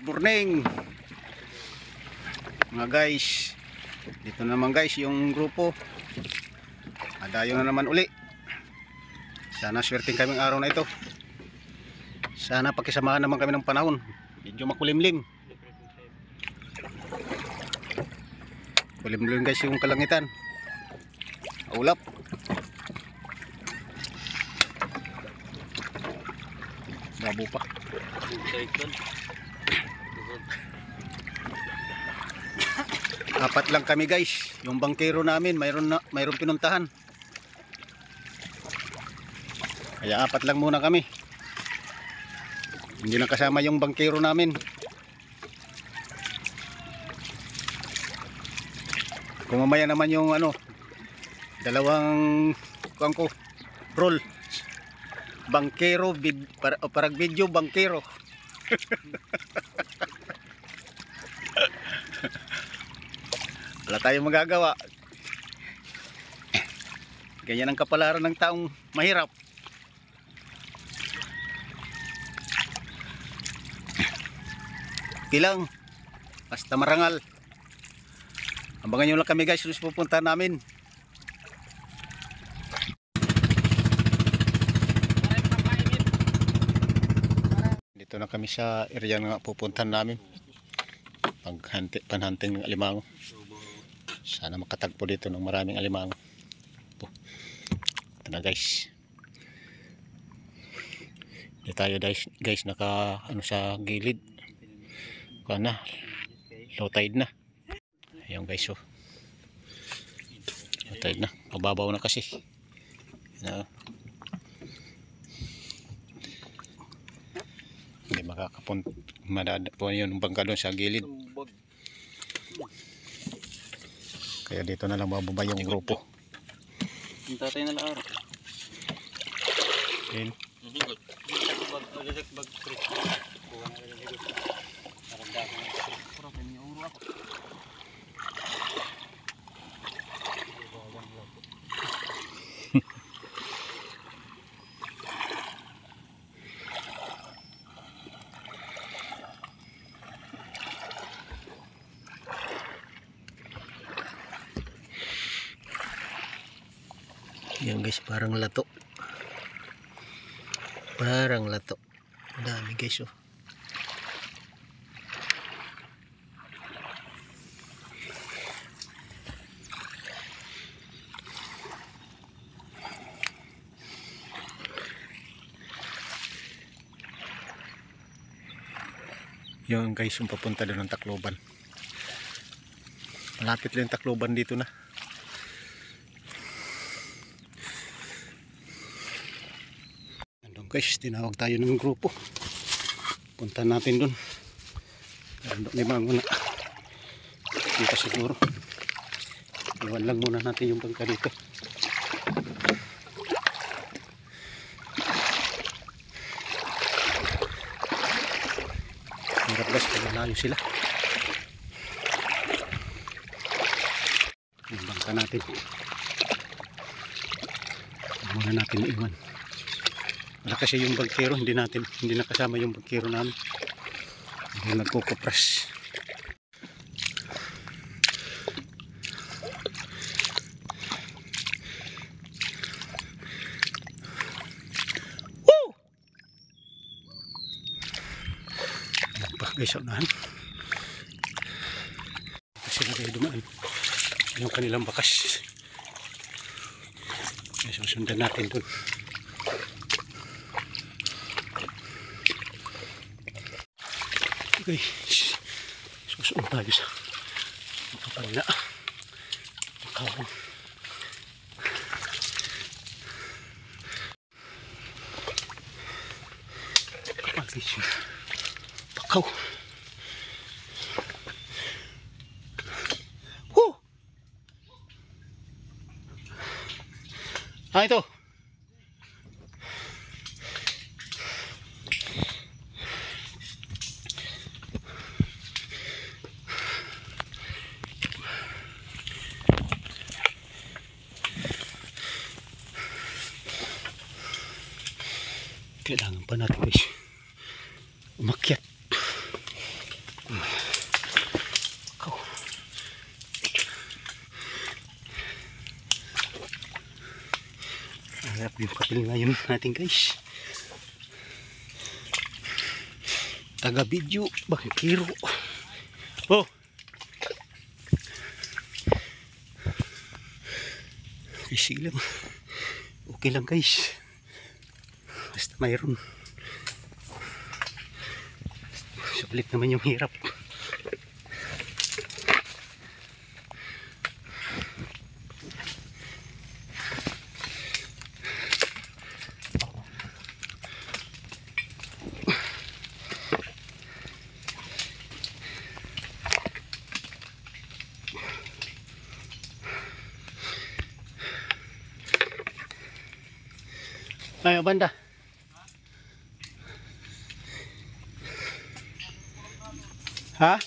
Morning mga guys, dito naman guys yung grupo, adayo na naman uli. Sana swerteng kaming araw na ito, sana pakisamahan naman kami ng panahon, medyo makulimlim kulimlim guys yung kalangitan, ulap. Babo pa. Apat lang kami guys, yung bangkero namin mayroon pinuntahan, kaya apat lang muna kami, hindi na kasama yung bangkero namin. Kung mamaya naman yung dalawang kuangko roll bangkero parag video bangkero. Wala tayong magagawa, ganyan ang kapalaran ng taong mahirap. Tilang basta marangal. Abangan nyo lang kami guys, sulit pupunta namin. Dito na kami sa area nga pupuntahan namin, panhunting ng alimango. Sana makatagpo dito ng maraming alimango. Ito na guys, dito tayo guys naka sa gilid, kana low tide na. Ayun guys, low tide na, mababaw na kasi hindi makakapunta, madadapo yun yung bangka doon sa gilid, kaya dito na lang mababa yung grupo. Tatay na lang araw. Ayun. Yan guys, parang lato. Parang lato. Dami guys oh. Yan guys, yung papunta doon ng Tacloban. Malapit lang yung Tacloban dito na. Guys, tinawag tayo ng grupo, punta natin dun. May mga na dito siguro, iwan lang muna natin yung bangka dito. Hirap guys, pagalayo sila yung bangka natin, muna natin iwan. Wala kasi yung bangkero, hindi nakasama yung bangkero namin, hindi nagkukupras. Woo! Yan pa guys, unahan kasi na kayo dumaan yung kanilang bakas, kaya susundan natin dun. Okay, susunod tayo sa makapal na makawang. Kapal guys yun, pakaw. Woo! Ito kailangan pa natin guys umakyat. yung papel ngayon natin guys. Taga video bangkiro. Oh, easy lang, okay lang guys, basta mayroon. Sulit naman yung hirap. Ay, banda. Ha?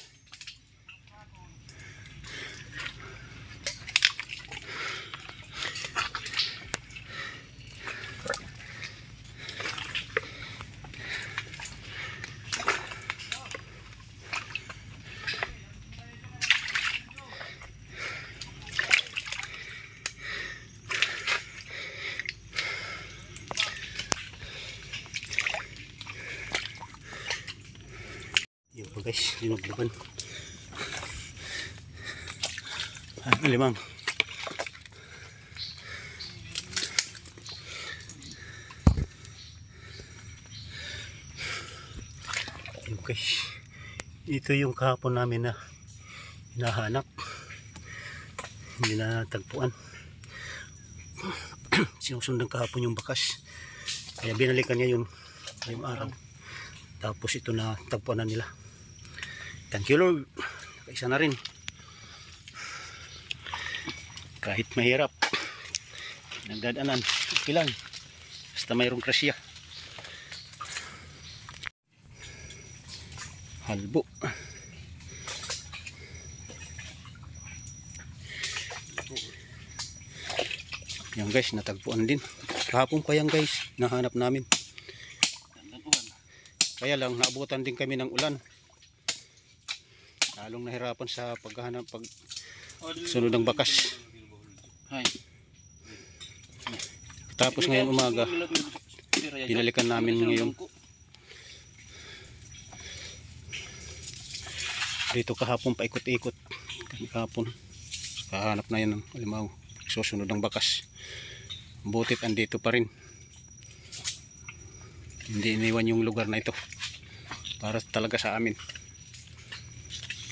Yun po guys, dinuglugan. Limang. Yun guys, ito yung kahapon namin na hinahanap, hindi na tagpuan. Sinusundan kahapon yung bakas, kaya binalikan niya yun ngayong araw. Tapos ito na tagpuan na nila. Thank you Lord, nakaisa na rin. Kahit mahirap, nagdadaanan, okay lang, basta mayroong grasya. Halbo. Yan guys, natagpuan din. Kahapon pa yan guys, nahanap namin. Kaya lang, naabutan din kami ng ulan. Lalong nahirapan sa paghahanap, sunod ng bakas. Tapos ngayon umaga, binalikan namin ngayon. Dito kahapon paikot-ikot. Kahapon, kahanap na yan ng alimaw. Susunod ng bakas. Butit andito pa rin. Hindi iniwan yung lugar na ito para talaga sa amin.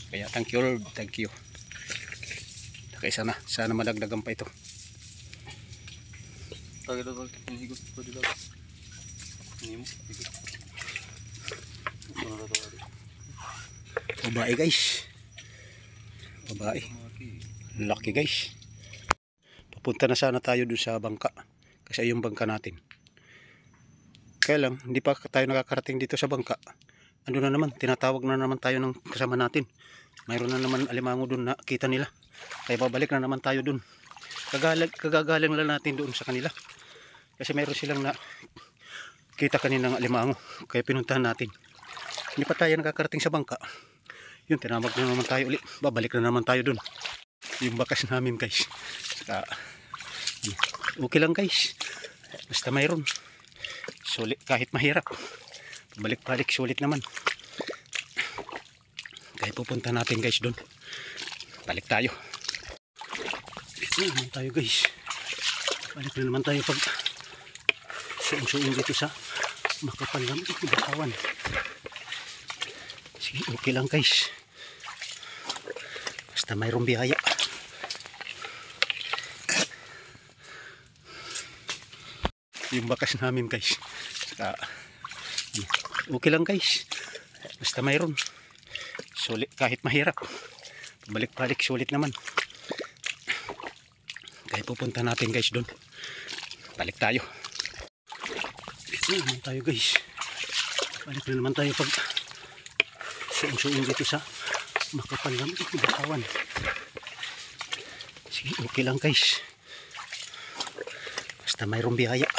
Kaya thank you Lord, thank you. Nakaisa na, sana madagdagan pa ito. Babae guys, babae, laki guys. Papunta na sana tayo dun sa bangka, kasi yung bangka natin. Kaya lang, hindi pa tayo nakakarating dito sa bangka. Ando na naman, tinatawag na naman tayo ng kasama natin. Mayroon na naman alimango dun na kita nila. Kaya babalik na naman tayo dun. Kagagaling lang natin doon sa kanila. Kasi mayroon silang na kita kaninang alimango. Kaya pinuntahan natin. Hindi pa tayo nakakarating sa bangka. Yun, tinawag na naman tayo ulit. Babalik na naman tayo dun. Yung bakas namin guys. Saka, okay lang guys. Basta mayroon. Sulit kahit mahirap. Balik-balik sulit naman. Kaya pupunta natin guys doon. Balik tayo. Dito naman tayo guys. Balik na naman tayo pag suong-suong dito sa makapal ng bakawan. Sige, okay lang guys. Basta mayroong biyaya. Yung bakas namin guys. Saka, okay lang guys, basta mayroon. Sulit kahit mahirap. Balik-balik sulit naman. Kaya pupunta natin guys doon. Balik tayo. Dito naman tayo guys. Balik na naman tayo pag suong-suong dito sa makapal ng bakawan. Sige, okay lang guys. Basta mayroong biyaya.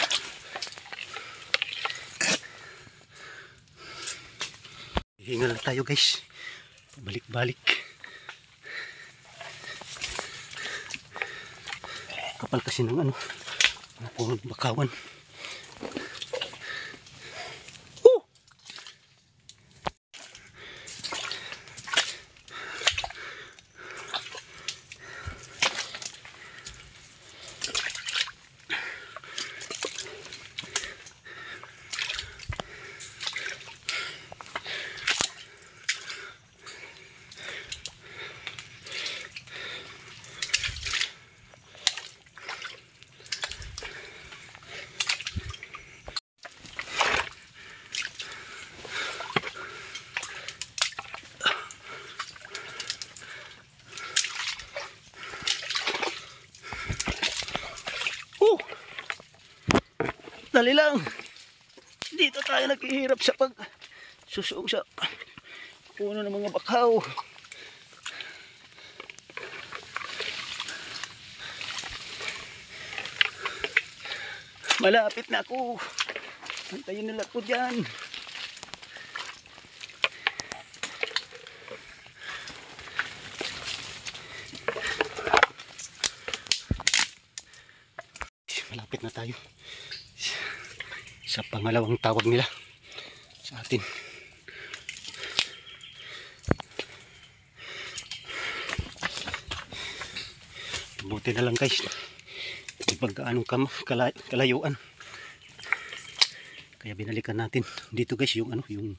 Hinga lang tayo guys. Balik-balik. Kapal kasi ng ano, punong bakawan. Dali lang. Dito tayo naghihirap sa pag susuong sa puno ng mga bakaw. Malapit na ako. Antayin nila ko dyan. Malapit na tayo sa pangalawang tawag nila sa atin. Buti na lang guys, di pagkaanong kalayuan, kaya binalikan natin dito guys yung yung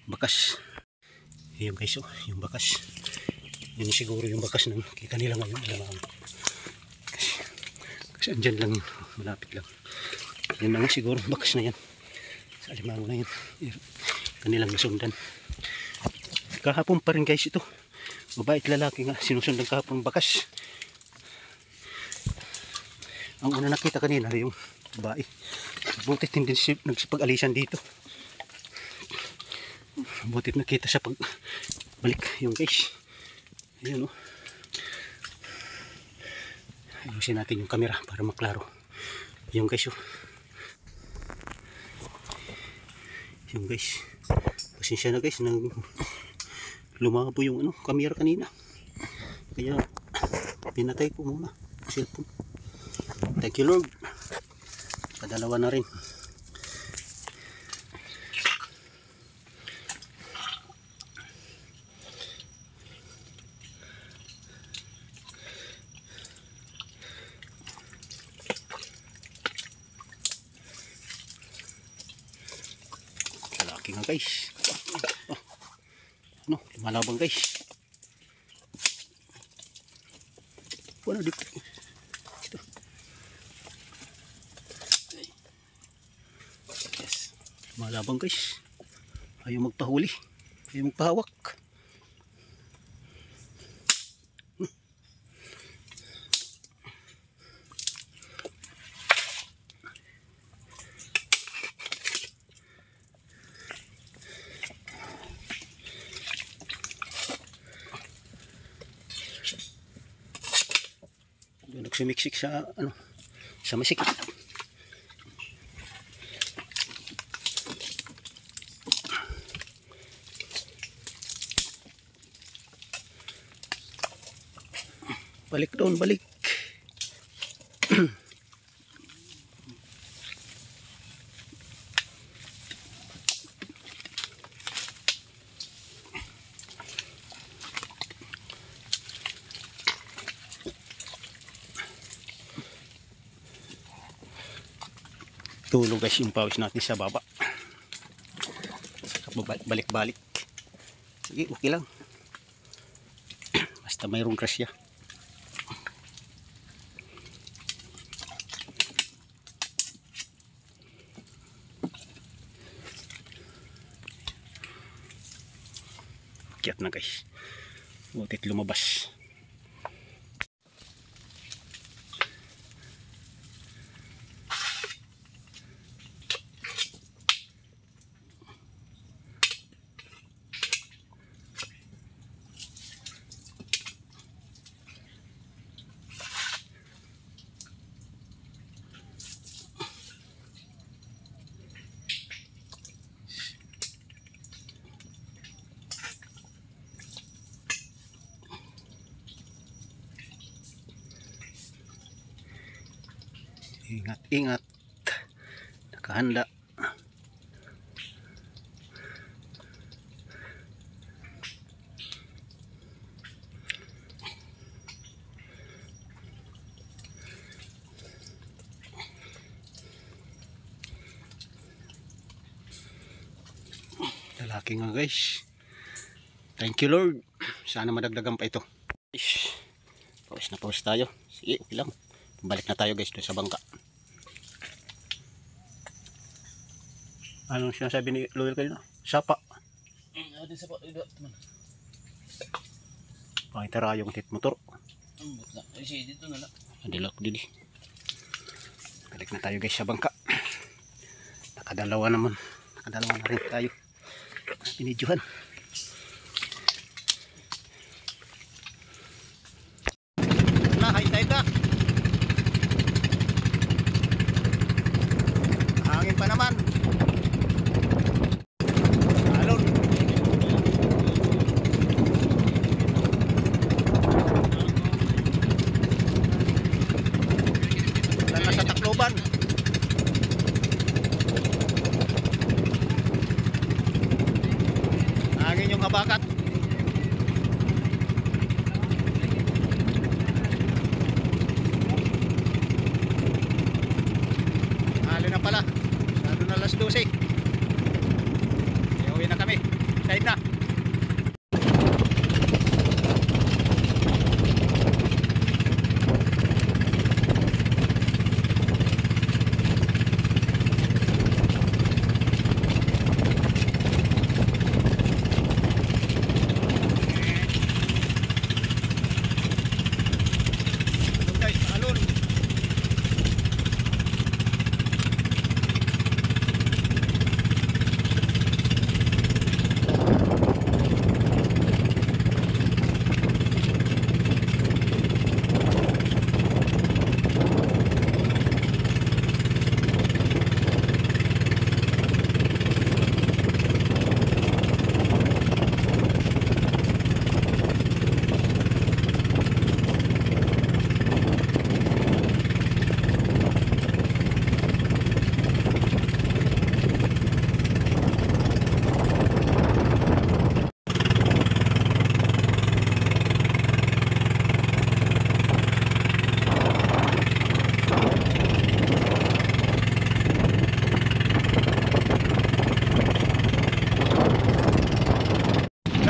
bakas. Yung guys, oh, yung bakas, yun siguro yung bakas ng kanila ngayon. Kasi andyan lang yun, malapit lang. Yan na nga siguro bakas na yan, sa alimango na yan, kanilang nasundan. Kahapon pa rin guys ito, mabait lalaki nga sinusundan kahapon bakas. Ang una nakita kanina yung babae, butit hindi nagsipag-alisan dito, butit nakita sa pagbalik yung guys. Ayun oh, ayusin natin yung camera para maklaro yung guys oh. Yung guys, pasensya na guys, lumabo yung camera kanina, kaya pinatay ko muna cellphone. Thank you Lord, padalawa na rin. Lalaki nga guys, lumalabang guys. Wala dito. Yes, lumalabang guys. Ayaw magpahuli, ayaw magpahawak. Nagsumiksik sa sa masikip. Balik doon, balik. Tulog guys yung pawis natin sa baba. Balik-balik. Sige, okay lang. Basta mayroong grasya. Kiyat na guys. Butit lumabas. Ingat, ingat. Nakahanda. Lalaki nga guys. Thank you Lord. Sana madagdagan pa ito. Pause na pause tayo. Sige, okay lang. Balik na tayo guys doon sa bangka. Anong sinasabi ni Loyal kayo na? Sapa. Ada sapa ida teman. Pakitara yung tit motor. Ay si dito na lang. Adilak dili. Balik na tayo guys sa bangka. Nakadalawa naman. Nakadalawa na rin tayo. Binidyohan. Na, high tide na. Hangin pa naman. Alon. Wala na sa Tacloban. Hangin yung Habagat. Halo na pala. Lalo na alas 12. Uwi na kami. Side na. Alon.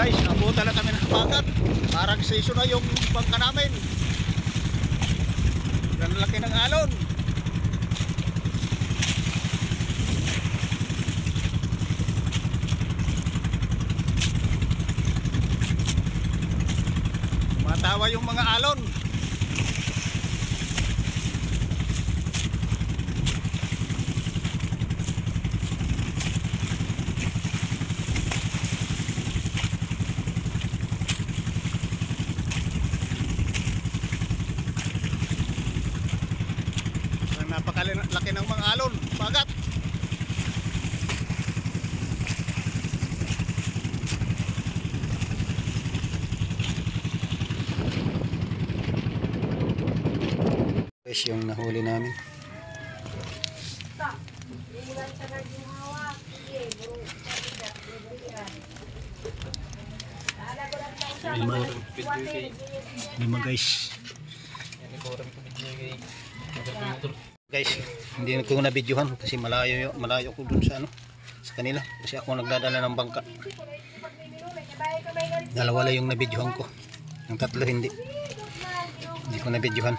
Guys, abutan na kami ng Habagat. Parang season na yung bangka namin. Ang laki ng alon. Matawa yung mga alon. Napakalaki ng mga alon, Habagat. Guys, yung nahuli namin. Lima guys. Guys, hindi ko na videohan kasi malayo ko dun sa sa kanila kasi ako nagdadala ng bangka. Dalawa lang yung na videohan ko. Yung tatlo hindi ko na videohan.